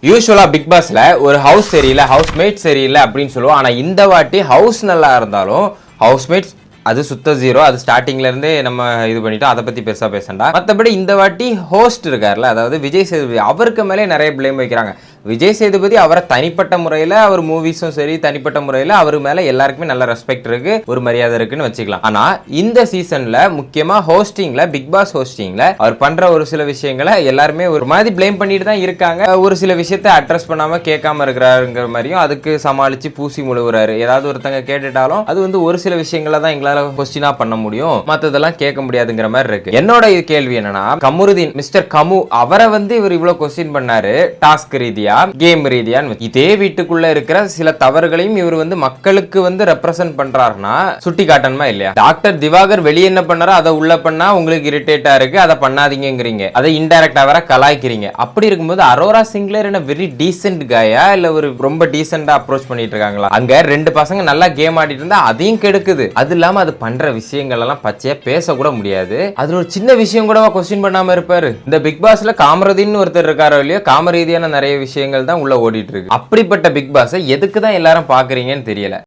யூசுவலா big பாஸ்ல ஒரு house சரியில்லை, ஹவுஸ் மேட் சரியில்லை அப்படின்னு சொல்லுவோம். ஆனா இந்த வாட்டி ஹவுஸ் நல்லா இருந்தாலும் ஹவுஸ் மேட்ஸ் அது சுத்த ஜீரோ. அது ஸ்டார்டிங்ல இருந்தே நம்ம இது பண்ணிட்டோம். அதை பத்தி பெருசா பேசண்டா. மற்றபடி இந்த வாட்டி ஹோஸ்ட் இருக்காருல்ல, அதாவது விஜய் சேதுபதி, அவருக்கு மேலே நிறைய பிளேம் வைக்கிறாங்க. விஜய் சேதுபதி அவரை தனிப்பட்ட முறையில் அவர் மூவிஸும் சரி, தனிப்பட்ட முறையில் அவர் மேலே எல்லாருக்குமே நல்ல ரெஸ்பெக்ட் இருக்கு, ஒரு மரியாதை இருக்குன்னு வச்சுக்கலாம். ஆனா இந்த சீசன்ல முக்கியமா ஹோஸ்டிங்ல, பிக் பாஸ் ஹோஸ்டிங்ல அவர் பண்ற ஒரு சில விஷயங்களை எல்லாருமே ஒரு மாதிரி பிளேம் பண்ணிட்டு தான் இருக்காங்க. ஒரு சில விஷயத்தை அட்ரஸ் பண்ணாம கேட்காம இருக்கிறாருங்கிற மாதிரியும், அதுக்கு சமாளிச்சு பூசி முழுவுறாரு. ஏதாவது ஒருத்தங்க கேட்டுட்டாலும் அது வந்து ஒரு சில விஷயங்களை தான் எங்களால கொஸ்டினா பண்ண முடியும், மற்றதெல்லாம் கேட்க முடியாதுங்கிற மாதிரி இருக்கு. என்னோட கேள்வி என்னன்னா, கமருதீன் மிஸ்டர் கமு அவரை வந்து இவர் இவ்வளவு கொஸ்டின் பண்ணாரு டாஸ்க் ரீதியா, கேம் ரீதியா. இதே வீட்டுக்குள்ள இருக்கிற சில தவறுகளையும் இவர் வந்து மக்களுக்கு வந்து ரெப்ரசென்ட் பண்றாருன்னா சுட்டி காட்டணுமா இல்லையா? டாக்டர் திவாகர் வெளியே என்ன பண்ணாரோ அதை உள்ள பண்ணா உங்களுக்கு இரிட்டேட்டா இருக்கு, அதை பண்ணாதீங்கிறீங்க, அதை இன்டைரக்டா வர கலாய்க்கிறீங்க. அப்படி இருக்கும்போது அரோரா சிங்லர் என்ன வெரி டீசென்ட் காயா, இல்ல ஒரு ரொம்ப டீசென்டா அப்ரோச் பண்ணிட்டு இருக்காங்களா? அங்க ரெண்டு பசங்க நல்லா கேம் ஆடிட்டு இருந்தா அதையும் கெடுக்குது. அது இல்லாம அது பண்ற விஷயங்கள் எல்லாம் பச்சையா பேச கூட முடியாது. அதுல ஒரு சின்ன விஷயம் கூட கொஸ்டின் பண்ணாம இருப்பாரு. இந்த பிக் பாஸ்ல காமரதீன் ஒருத்தர் இருக்காரோ இல்லையோ, காம ரீதியான நிறைய விஷயங்கள் தான் உள்ள ஓடிட்டு இருக்கு. அப்படிப்பட்ட பிக் பாஸ் எதுக்கு தான் எல்லாரும் பாக்குறீங்கன்னு தெரியல.